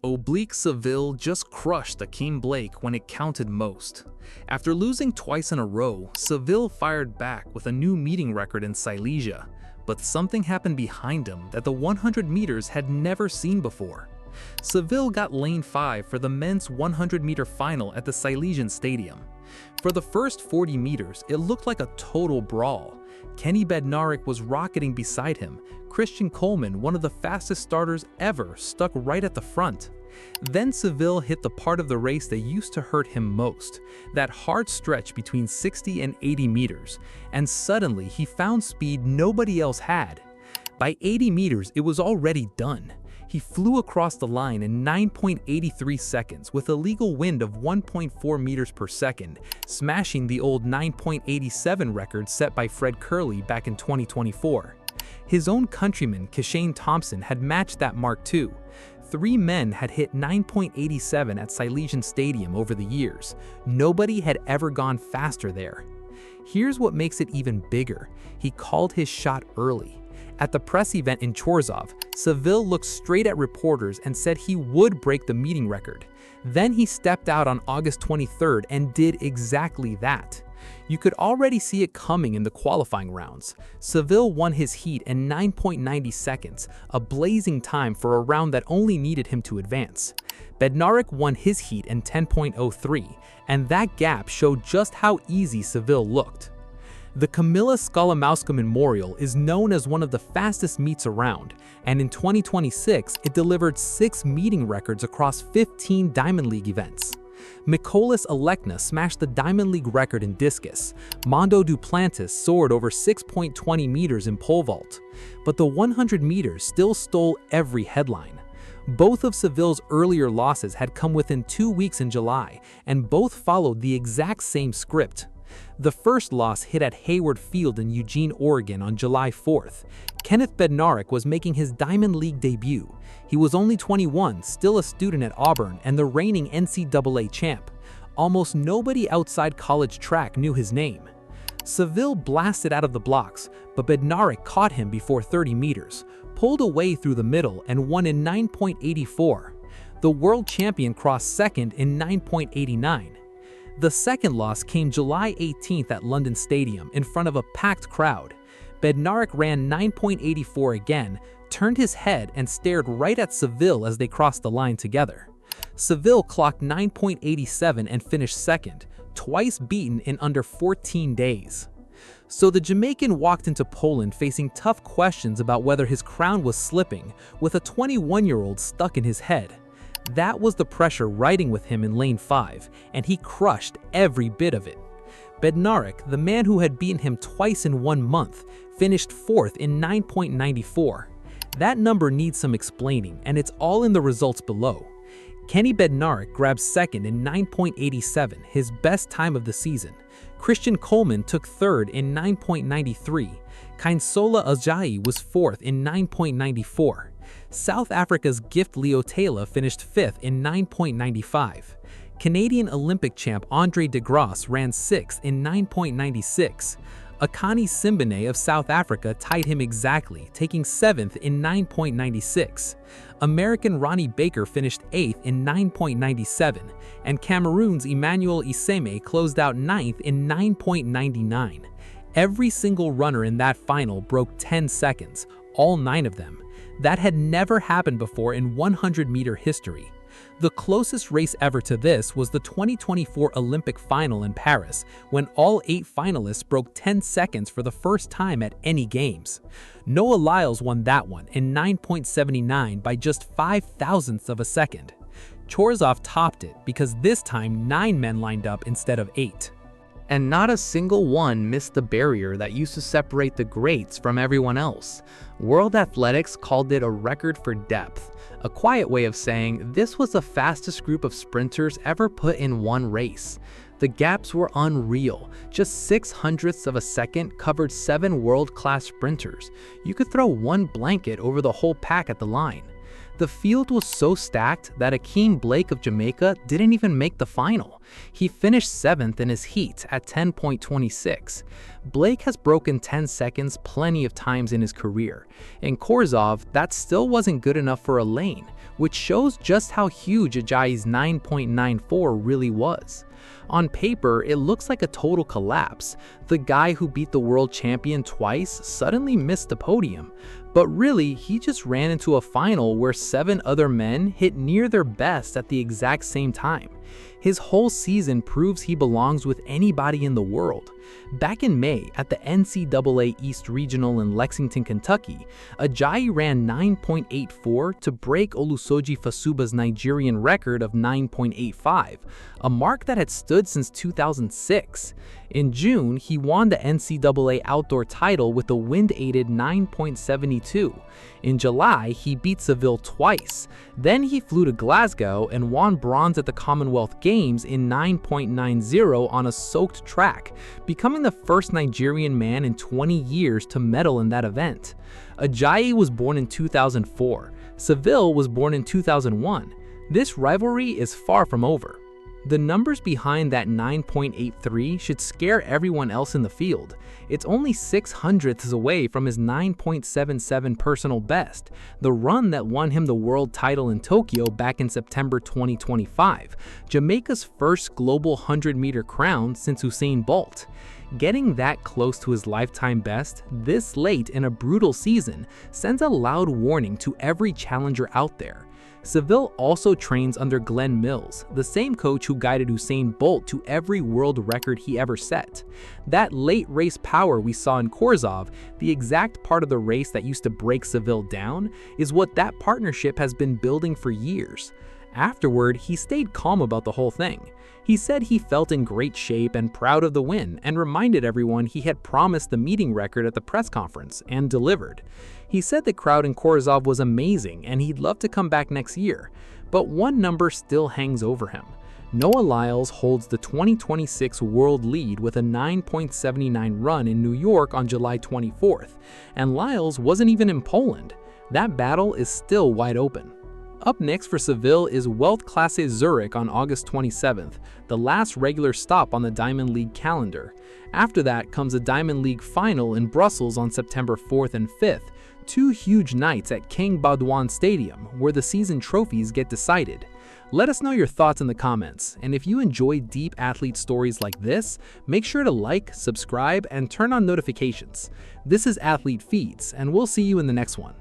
Oblique Seville just crushed Akeem Blake when it counted most. After losing twice in a row, Seville fired back with a new meeting record in Silesia, but something happened behind him that the 100 meters had never seen before. Seville got lane 5 for the men's 100-meter final at the Silesian Stadium. For the first 40 meters, it looked like a total brawl. Kenny Bednarik was rocketing beside him. Christian Coleman, one of the fastest starters ever, stuck right at the front. Then Seville hit the part of the race that used to hurt him most, that hard stretch between 60 and 80 meters, and suddenly he found speed nobody else had. By 80 meters, it was already done. He flew across the line in 9.83 seconds with a legal wind of 1.4 meters per second, smashing the old 9.87 record set by Fred Kerley back in 2024. His own countryman, Kashane Thompson, had matched that mark too. 3 men had hit 9.87 at Silesian Stadium over the years. Nobody had ever gone faster there. Here's what makes it even bigger. He called his shot early. At the press event in Chorzów, Seville looked straight at reporters and said he would break the meeting record. Then he stepped out on August 23rd and did exactly that. You could already see it coming in the qualifying rounds. Seville won his heat in 9.90 seconds, a blazing time for a round that only needed him to advance. Bednarik won his heat in 10.03, and that gap showed just how easy Seville looked. The Kamila Skolimowska Memorial is known as one of the fastest meets around, and in 2026, it delivered 6 meeting records across 15 Diamond League events. Mykolas Alekna smashed the Diamond League record in discus. Mondo Duplantis soared over 6.20 meters in pole vault. But the 100 meters still stole every headline. Both of Seville's earlier losses had come within 2 weeks in July, and both followed the exact same script. The first loss hit at Hayward Field in Eugene, Oregon on July 4th. Kenneth Bednarik was making his Diamond League debut. He was only 21, still a student at Auburn and the reigning NCAA champ. Almost nobody outside college track knew his name. Seville blasted out of the blocks, but Bednarik caught him before 30 meters, pulled away through the middle and won in 9.84. The world champion crossed second in 9.89. The second loss came July 18th at London Stadium in front of a packed crowd. Bednarik ran 9.84 again, turned his head and stared right at Seville as they crossed the line together. Seville clocked 9.87 and finished second, twice beaten in under 14 days. So the Jamaican walked into Poland facing tough questions about whether his crown was slipping, with a 21-year-old stuck in his head. That was the pressure riding with him in lane 5, and he crushed every bit of it. Bednarik, the man who had beaten him twice in 1 month, finished 4th in 9.94. That number needs some explaining, and it's all in the results below. Kenny Bednarik grabbed second in 9.87, his best time of the season. Christian Coleman took third in 9.93. Kanyinsola Ajayi was 4th in 9.94. South Africa's Gift Leotela finished 5th in 9.95. Canadian Olympic champ Andre de Grasse ran 6th in 9.96. Akani Simbine of South Africa tied him exactly, taking 7th in 9.96. American Ronnie Baker finished 8th in 9.97, and Cameroon's Emmanuel Iseme closed out 9th in 9.99. Every single runner in that final broke 10 seconds, all 9 of them. That had never happened before in 100-meter history. The closest race ever to this was the 2024 Olympic final in Paris, when all 8 finalists broke 10 seconds for the first time at any games. Noah Lyles won that one in 9.79 by just 0.005 of a second. Chorzów topped it because this time 9 men lined up instead of 8. And not a single one missed the barrier that used to separate the greats from everyone else. World Athletics called it a record for depth, a quiet way of saying this was the fastest group of sprinters ever put in one race. The gaps were unreal. Just 0.06 of a second covered 7 world-class sprinters. You could throw one blanket over the whole pack at the line. The field was so stacked that Akeem Blake of Jamaica didn't even make the final. He finished 7th in his heat at 10.26. Blake has broken 10 seconds plenty of times in his career. In Chorzów, that still wasn't good enough for a lane, which shows just how huge Ajayi's 9.94 really was. On paper, it looks like a total collapse. The guy who beat the world champion twice suddenly missed the podium. But really, he just ran into a final where 7 other men hit near their best at the exact same time. His whole season proves he belongs with anybody in the world. Back in May, at the NCAA East Regional in Lexington, Kentucky, Ajayi ran 9.84 to break Olusoji Fasuba's Nigerian record of 9.85, a mark that had stood since 2006. In June, he won the NCAA outdoor title with a wind-aided 9.72. In July, he beat Seville twice. Then he flew to Glasgow and won bronze at the Commonwealth Games in 9.90 on a soaked track, becoming the first Nigerian man in 20 years to medal in that event. Ajayi was born in 2004. Seville was born in 2001. This rivalry is far from over. The numbers behind that 9.83 should scare everyone else in the field. It's only 6/100ths away from his 9.77 personal best, the run that won him the world title in Tokyo back in September 2025, Jamaica's first global 100-meter crown since Usain Bolt. Getting that close to his lifetime best this late in a brutal season sends a loud warning to every challenger out there. Seville also trains under Glenn Mills, the same coach who guided Usain Bolt to every world record he ever set. That late race power we saw in Korzov, the exact part of the race that used to break Seville down, is what that partnership has been building for years. Afterward, he stayed calm about the whole thing. He said he felt in great shape and proud of the win, and reminded everyone he had promised the meeting record at the press conference, and delivered. He said the crowd in Korzov was amazing and he'd love to come back next year, but one number still hangs over him. Noah Lyles holds the 2026 world lead with a 9.79 run in New York on July 24th, and Lyles wasn't even in Poland. That battle is still wide open. Up next for Seville is Weltklasse Zurich on August 27th, the last regular stop on the Diamond League calendar. After that comes a Diamond League final in Brussels on September 4th and 5th, 2 huge nights at King Baudouin Stadium where the season trophies get decided. Let us know your thoughts in the comments, and if you enjoy deep athlete stories like this, make sure to like, subscribe, and turn on notifications. This is Athlete Feeds, and we'll see you in the next one.